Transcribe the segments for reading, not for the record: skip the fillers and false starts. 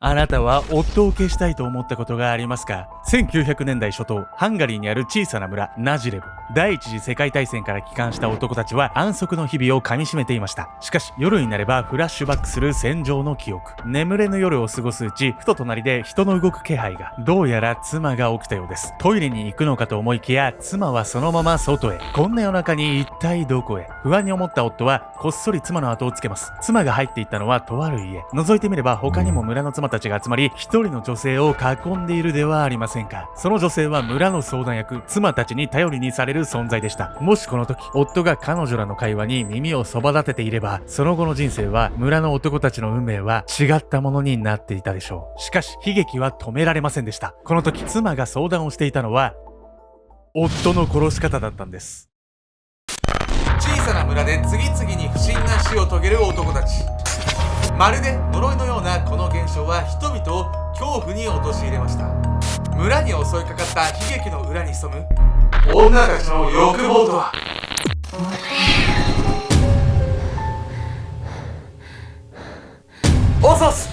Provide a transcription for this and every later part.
あなたは夫を消したいと思ったことがありますか？ 1900 年代初頭、ハンガリーにある小さな村、ナジレブ。第一次世界大戦から帰還した男たちは安息の日々を噛み締めていました。しかし、夜になればフラッシュバックする戦場の記憶。眠れぬ夜を過ごすうち、ふと隣で人の動く気配が。どうやら妻が起きたようです。トイレに行くのかと思いきや、妻はそのまま外へ。こんな夜中に一体どこへ？不安に思った夫は、こっそり妻の後をつけます。妻が入っていったのはとある家。覗いてみれば他にも村の妻たちが集まり、一人の女性を囲んでいるではありませんか。その女性は村の相談役、妻たちに頼りにされる存在でした。もしこの時、夫が彼女らの会話に耳をそば立てていれば、その後の人生は、村の男たちの運命は違ったものになっていたでしょう。しかし、悲劇は止められませんでした。この時、妻が相談をしていたのは、夫の殺し方だったんです。小さな村で次々に不審な死を遂げる男たち。まるで呪いのようなこの現象は人々を恐怖に陥れました。村に襲いかかった悲劇の裏に潜む女たちの欲望とは。おそす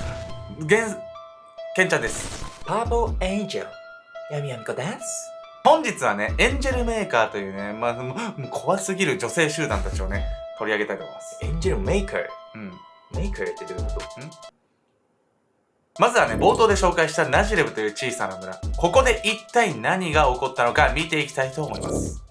ケンちゃんです。パープルエンジェル闇闇子です。本日はね、エンジェルメーカーというね、もう怖すぎる女性集団たちをね、取り上げたいと思います。エンジェルメーカー。メーカーってどういうこと？まずはね、冒頭で紹介したナジレブという小さな村。ここで一体何が起こったのか見ていきたいと思います。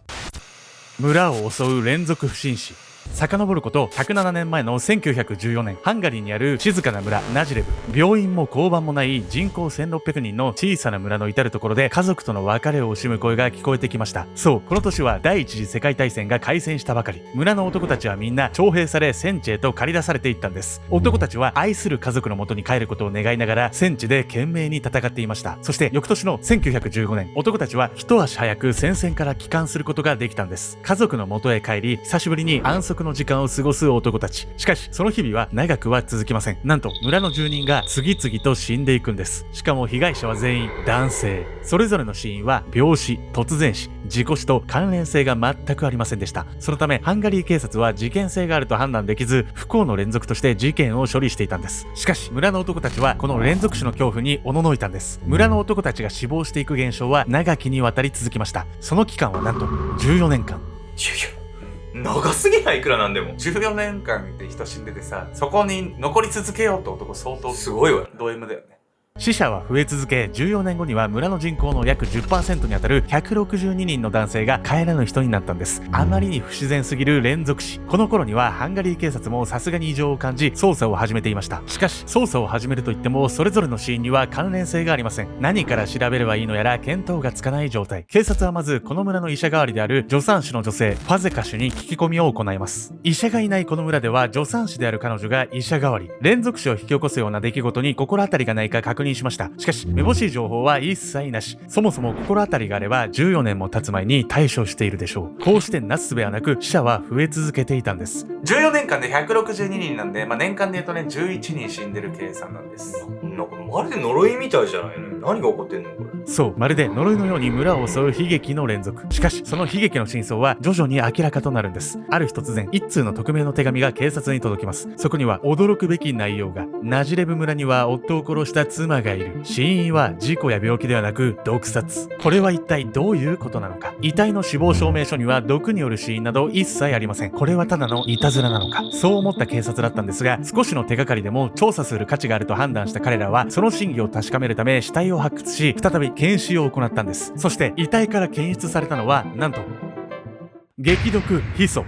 村を襲う連続不審死。遡ること107年前の1914年、ハンガリーにある静かな村、ナジレブ。病院も交番もない人口1600人の小さな村の至るところで家族との別れを惜しむ声が聞こえてきました。そう、この年は第一次世界大戦が開戦したばかり。村の男たちはみんな徴兵され戦地へと駆り出されていったんです。男たちは愛する家族の元に帰ることを願いながら戦地で懸命に戦っていました。そして翌年の1915年、男たちは一足早く戦線から帰還することができたんです。家族の元へ帰り、久しぶりに安息の時間を過ごす男たち。しかし、その日々は長くは続きません。なんと、村の住人が次々と死んでいくんです。しかも被害者は全員男性。それぞれの死因は病死、突然死、事故死と関連性が全くありませんでした。そのため、ハンガリー警察は事件性があると判断できず、不幸の連続として事件を処理していたんです。しかし、村の男たちはこの連続死の恐怖におののいたんです。村の男たちが死亡していく現象は長きにわたり続きました。その期間はなんと14年間。長すぎない？いくらなんでも。14年間で人死んでてさ、そこに残り続けようって男相当すごいわ。ド M だよね。死者は増え続け、14年後には村の人口の約 10% にあたる162人の男性が帰らぬ人になったんです。あまりに不自然すぎる連続死。この頃にはハンガリー警察もさすがに異常を感じ、捜査を始めていました。しかし、捜査を始めるといっても、それぞれの死因には関連性がありません。何から調べればいいのやら見当がつかない状態。警察はまず、この村の医者代わりである助産師の女性、ファゼカ氏に聞き込みを行います。医者がいないこの村では、助産師である彼女が医者代わり。連続死を引き起こすような出来事に心当たりがないか確認しました。しかし、めぼしい情報は一切なし。そもそも心当たりがあれば14年も経つ前に対処しているでしょう。こうしてなすすべはなく死者は増え続けていたんです。14年間で162人なんで、年間で言うとね、11人死んでる計算なんです。なんかまるで呪いみたいじゃないの？何が起こってんのこれ？そう、まるで呪いのように村を襲う悲劇の連続。しかし、その悲劇の真相は徐々に明らかとなるんです。ある日突然、一通の匿名の手紙が警察に届きます。そこには驚くべき内容が。ナジレブ村には夫を殺した妻がいる。死因は事故や病気ではなく毒殺。これは一体どういうことなのか。遺体の死亡証明書には毒による死因など一切ありません。これはただのいたずらなのか。そう思った警察だったんですが、少しの手がかりでも調査する価値があると判断した彼らは、その真偽を確かめるため死体を発掘し、再び検視を行ったんです。そして遺体から検出されたのは、なんと激毒ヒ素。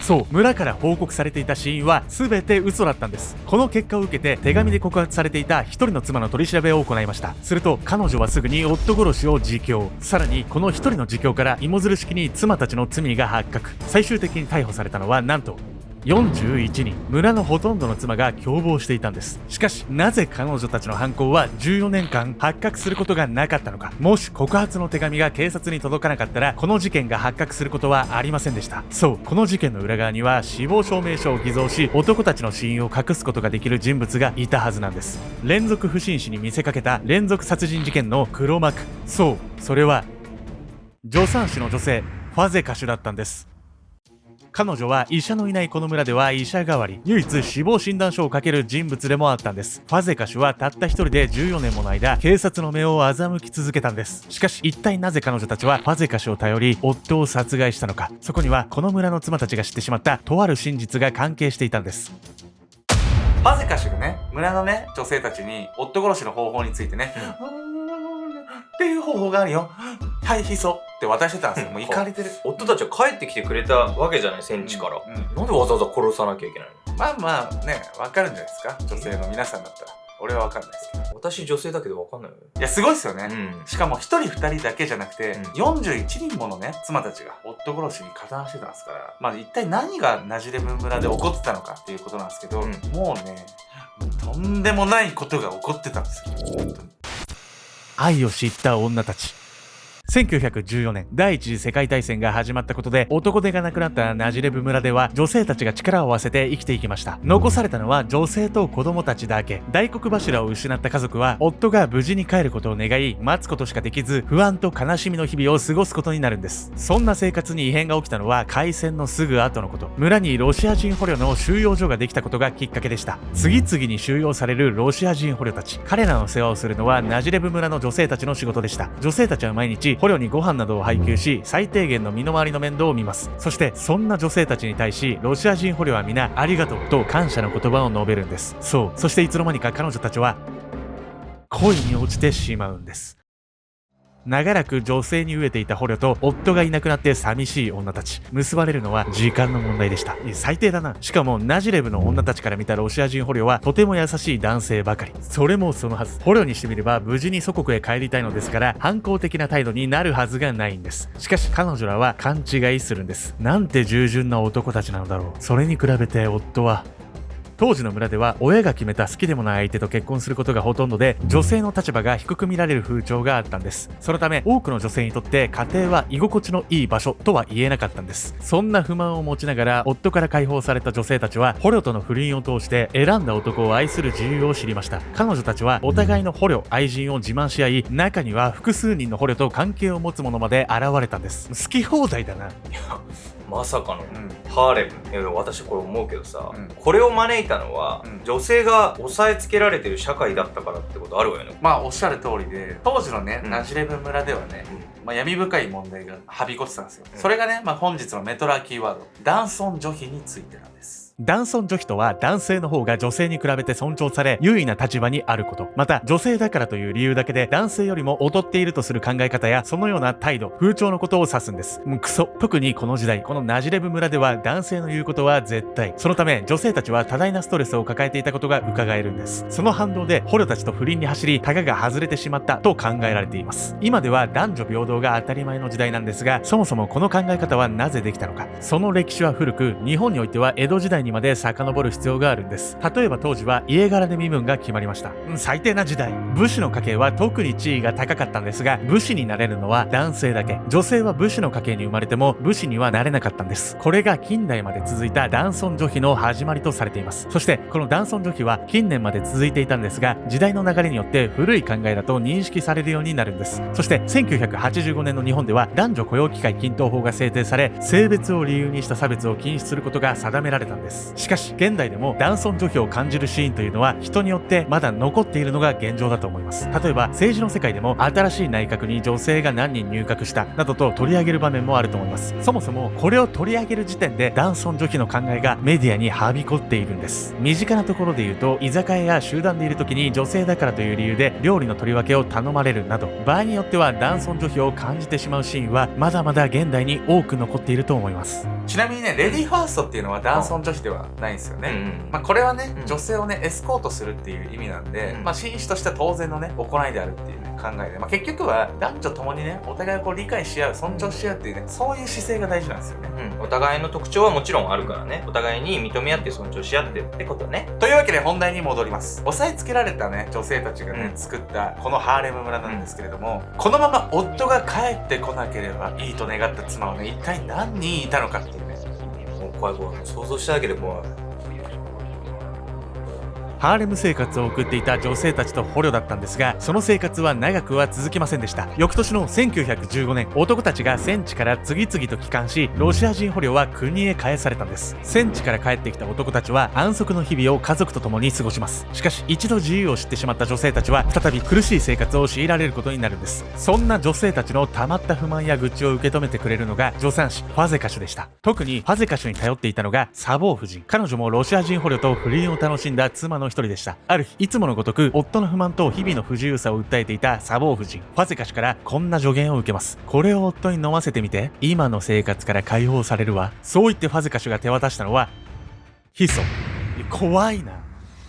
そう、村から報告されていた死因は全て嘘だったんです。この結果を受けて手紙で告発されていた一人の妻の取り調べを行いました。すると彼女はすぐに夫殺しを自供。さらにこの一人の自供から芋づる式に妻たちの罪が発覚。最終的に逮捕されたのはなんと41人。村のほとんどの妻が共謀していたんです。しかし、なぜ彼女たちの犯行は14年間発覚することがなかったのか。もし告発の手紙が警察に届かなかったら、この事件が発覚することはありませんでした。そう、この事件の裏側には死亡証明書を偽造し、男たちの死因を隠すことができる人物がいたはずなんです。連続不審死に見せかけた連続殺人事件の黒幕。そう、それは助産師の女性、ファゼカ氏だったんです。彼女は医者のいないこの村では医者代わり、唯一死亡診断書をかける人物でもあったんです。ファゼカ氏はたった一人で14年もの間、警察の目を欺き続けたんです。しかし一体なぜ彼女たちはファゼカ氏を頼り夫を殺害したのか。そこにはこの村の妻たちが知ってしまったとある真実が関係していたんです。ファゼカ氏がね、村のね、女性たちに夫殺しの方法についてね、っていう方法があるよ。はい、ヒ素って渡してたんですよ。もう怒りてる。夫たちは帰ってきてくれたわけじゃない、戦地から。なんでわざわざ殺さなきゃいけないの？まあまあね、わかるんじゃないですか、女性の皆さんだったら。俺はわかんないですけど。私女性だけどわかんないよ。いや、すごいっすよね。しかも1人2人だけじゃなくて、41人ものね、妻たちが夫殺しに加担してたんですから、まあ一体何がナジレブ村で起こってたのかっていうことなんですけど、もうね、とんでもないことが起こってたんですよ。本当に。愛を知った女たち。1914年、第一次世界大戦が始まったことで男手がなくなったナジレブ村では女性たちが力を合わせて生きていきました。残されたのは女性と子供たちだけ。大黒柱を失った家族は夫が無事に帰ることを願い、待つことしかできず不安と悲しみの日々を過ごすことになるんです。そんな生活に異変が起きたのは開戦のすぐ後のこと。村にロシア人捕虜の収容所ができたことがきっかけでした。次々に収容されるロシア人捕虜たち。彼らの世話をするのはナジレブ村の女性たちの仕事でした。女性たちは毎日捕虜にご飯などを配給し、最低限の身の回りの面倒を見ます。そしてそんな女性たちに対しロシア人捕虜は皆ありがとうと感謝の言葉を述べるんです。そしていつの間にか彼女たちは恋に落ちてしまうんです。長らく女性に飢えていた捕虜と夫がいなくなって寂しい女たち。結ばれるのは時間の問題でした。最低だな。しかもナジレブの女たちから見たロシア人捕虜はとても優しい男性ばかり。それもそのはず。捕虜にしてみれば無事に祖国へ帰りたいのですから反抗的な態度になるはずがないんです。しかし彼女らは勘違いするんです。なんて従順な男たちなのだろう。それに比べて夫は当時の村では親が決めた好きでもない相手と結婚することがほとんどで、女性の立場が低く見られる風潮があったんです。そのため多くの女性にとって家庭は居心地のいい場所とは言えなかったんです。そんな不満を持ちながら夫から解放された女性たちは捕虜との不倫を通して選んだ男を愛する自由を知りました。彼女たちはお互いの捕虜愛人を自慢し合い、中には複数人の捕虜と関係を持つ者まで現れたんです。好き放題だな。まさかのハーレム。いや私これ思うけどさ、これを招いたのは、女性が押さえつけられてる社会だったからってことあるわよね。まあおっしゃる通りで、当時のね、ナジレブ村ではね、闇深い問題がはびこってたんですよ。それがね、本日のメトラーキーワード、男尊女卑についてなんです。男尊女卑とは男性の方が女性に比べて尊重され優位な立場にあること。また女性だからという理由だけで男性よりも劣っているとする考え方やそのような態度、風潮のことを指すんです。クソ。特にこの時代、このナジレブ村では男性の言うことは絶対。そのため女性たちは多大なストレスを抱えていたことが伺えるんです。その反動で捕虜たちと不倫に走り、タガが外れてしまったと考えられています。今では男女平等が当たり前の時代なんですが、そもそもこの考え方はなぜできたのか。その歴史は古く、日本においては江戸時代にまで遡る必要があるんです。例えば当時は家柄で身分が決まりました。最低な時代。武士の家系は特に地位が高かったんですが、武士になれるのは男性だけ。女性は武士の家系に生まれても武士にはなれなかったんです。これが近代まで続いた男尊女卑の始まりとされています。そしてこの男尊女卑は近年まで続いていたんですが、時代の流れによって古い考えだと認識されるようになるんです。そして1985年の日本では男女雇用機会均等法が制定され、性別を理由にした差別を禁止することが定められたんです。しかし現代でも男尊女卑を感じるシーンというのは人によってまだ残っているのが現状だと思います。例えば政治の世界でも新しい内閣に女性が何人入閣したなどと取り上げる場面もあると思います。そもそもこれを取り上げる時点で男尊女卑の考えがメディアにはびこっているんです。身近なところで言うと、居酒屋や集団でいる時に女性だからという理由で料理の取り分けを頼まれるなど、場合によっては男尊女卑を感じてしまうシーンはまだまだ現代に多く残っていると思います。ちなみにね、レディーファーストっていうのは男尊女卑ではないんですよね。これはね、女性をねエスコートするっていう意味なんで、紳士としては当然のね行いであるっていうね考えで、結局は男女ともにねお互いを理解し合う、尊重し合うっていうね、そういう姿勢が大事なんですよね。お互いの特徴はもちろんあるからね、お互いに認め合って尊重し合ってってことね。というわけで本題に戻ります。押さえつけられたね女性たちがね、作ったこのハーレム村なんですけれども、このまま夫が帰ってこなければいいと願った妻はね、一体何人いたのかっていうね。もう怖い怖い、想像しただけで怖い。ハーレム生活を送っていた女性たちと捕虜だったんですが、その生活は長くは続きませんでした。翌年の1915年、男たちが戦地から次々と帰還し、ロシア人捕虜は国へ返されたんです。戦地から帰ってきた男たちは安息の日々を家族と共に過ごします。しかし一度自由を知ってしまった女性たちは再び苦しい生活を強いられることになるんです。そんな女性たちの溜まった不満や愚痴を受け止めてくれるのが助産師ファゼカシュでした。特にファゼカシュに頼っていたのがサボー夫人。彼女もロシア人捕虜と不倫を楽しんだ妻の一人でした。ある日、いつものごとく夫の不満と日々の不自由さを訴えていたサボー夫人、ファゼカシュからこんな助言を受けます。これを夫に飲ませてみて、今の生活から解放されるわ。そう言ってファゼカシュが手渡したのはヒ素。怖いな。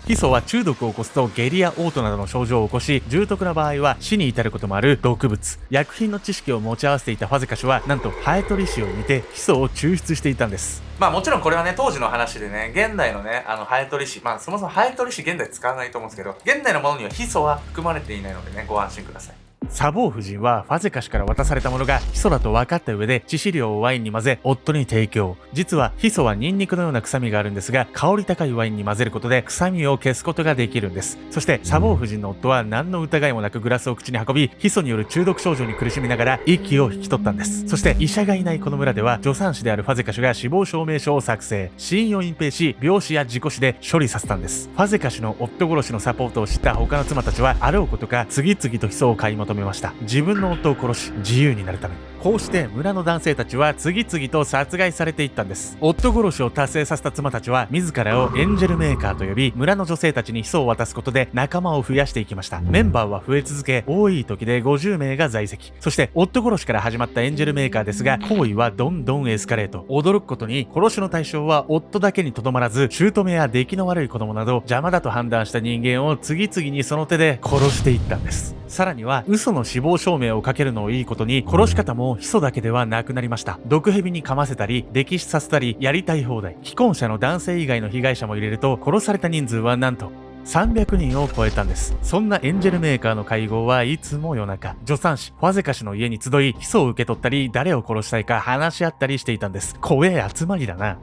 ヒ素は中毒を起こすと下痢や嘔吐などの症状を起こし、重篤な場合は死に至ることもある毒物。薬品の知識を持ち合わせていたファゼカシュは、なんとハエトリ氏を見てヒ素を抽出していたんです。まあもちろんこれはね、当時の話でね、現代のね、ハエトリ氏、まあそもそもハエトリ氏現代使わないと思うんですけど、現代のものにはヒ素は含まれていないのでね、ご安心ください。サボー夫人はファゼカシュから渡されたものがヒ素だと分かった上で致死量をワインに混ぜ夫に提供。実はヒ素はニンニクのような臭みがあるんですが、香り高いワインに混ぜることで臭みを消すことができるんです。そしてサボー夫人の夫は何の疑いもなくグラスを口に運び、ヒ素による中毒症状に苦しみながら息を引き取ったんです。そして医者がいないこの村では助産師であるファゼカシュが死亡証明書を作成、死因を隠蔽し病死や事故死で処理させたんです。ファゼカシュの夫殺しのサポートを知った他の妻たちはあろうことか次々とヒ素を買い求めました。自分の夫を殺し自由になるため。こうして村の男性たちは次々と殺害されていったんです。夫殺しを達成させた妻たちは自らをエンジェルメーカーと呼び、村の女性たちにヒ素を渡すことで仲間を増やしていきました。メンバーは増え続け、多い時で50名が在籍。そして夫殺しから始まったエンジェルメーカーですが、行為はどんどんエスカレート。驚くことに殺しの対象は夫だけにとどまらず、姑や出来の悪い子供など邪魔だと判断した人間を次々にその手で殺していったんです。さらには嘘の死亡証明をかけるのをいいことに、殺し方もヒ素だけではなくなりました。毒蛇に噛ませたり溺死させたり、やりたい放題。既婚者の男性以外の被害者も入れると、殺された人数はなんと300人を超えたんです。そんなエンジェルメーカーの会合はいつも夜中、助産師ファゼカシュの家に集い、ヒ素を受け取ったり誰を殺したいか話し合ったりしていたんです。怖え集まりだな。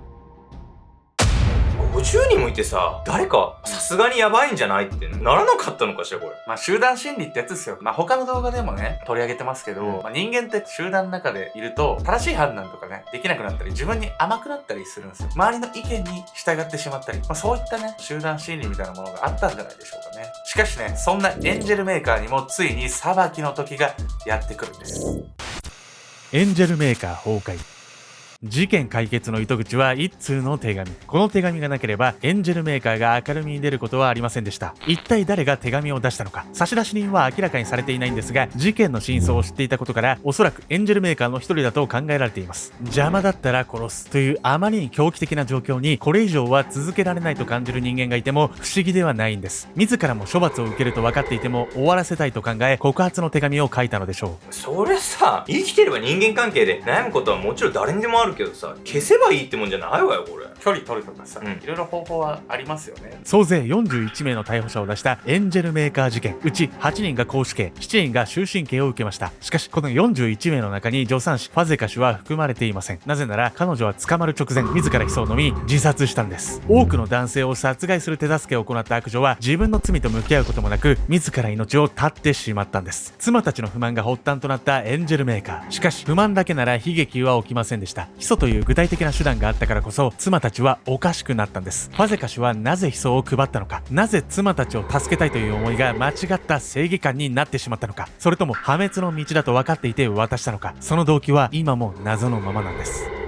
50人もいてさ、誰かさすがにやばいんじゃないってならなかったのかしら、これ。まあ集団心理ってやつですよ。まあ他の動画でもね、取り上げてますけど、まあ、人間って集団の中でいると、正しい判断とかね、できなくなったり、自分に甘くなったりするんですよ。周りの意見に従ってしまったり、まあそういったね、集団心理みたいなものがあったんじゃないでしょうかね。しかしね、そんなエンジェルメーカーにもついに裁きの時がやってくるんです。エンジェルメーカー崩壊。事件解決の糸口は一通の手紙。この手紙がなければエンジェルメーカーが明るみに出ることはありませんでした。一体誰が手紙を出したのか、差出人は明らかにされていないんですが、事件の真相を知っていたことからおそらくエンジェルメーカーの一人だと考えられています。邪魔だったら殺すというあまりに狂気的な状況にこれ以上は続けられないと感じる人間がいても不思議ではないんです。自らも処罰を受けると分かっていても終わらせたいと考え、告発の手紙を書いたのでしょう。それさ、生きてれば人間関係で悩むことはもちろん誰にでもあるけどさ、消せばいいってもんじゃないわよこれ。距離取るとかさ、いろいろ方法はありますよね。総勢41名の逮捕者を出したエンジェルメーカー事件、うち8人が絞首刑、7人が終身刑を受けました。しかしこの41名の中に助産師ファゼカシュは含まれていません。なぜなら彼女は捕まる直前自らヒ素を飲み自殺したんです。多くの男性を殺害する手助けを行った悪女は自分の罪と向き合うこともなく自ら命を絶ってしまったんです。妻たちの不満が発端となったエンジェルメーカー。しかし不満だけなら悲劇は起きませんでした。ヒ素という具体的な手段があったからこそ妻たちはおかしくなったんです。ファゼカシュはなぜヒ素を配ったのか、なぜ妻たちを助けたいという思いが間違った正義感になってしまったのか、それとも破滅の道だと分かっていて渡したのか、その動機は今も謎のままなんです。